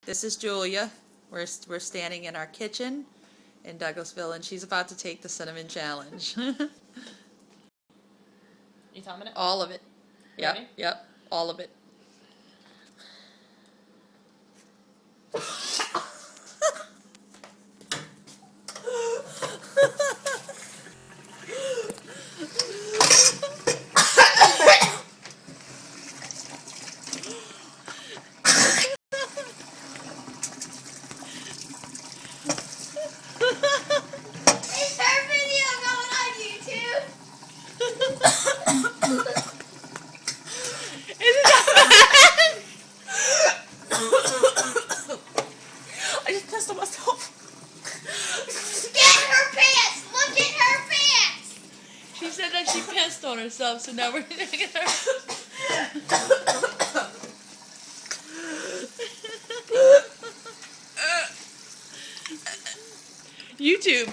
This is Julia. We're standing in our kitchen in Douglasville, and she's about to take the cinnamon challenge. You timing it? All of it. Yep, Ready? yep, all of it. Is her video going on YouTube? Isn't that bad? I just pissed on myself. Get her pants! Look at her pants! She said that she pissed on herself, so now we're gonna get her. YouTube.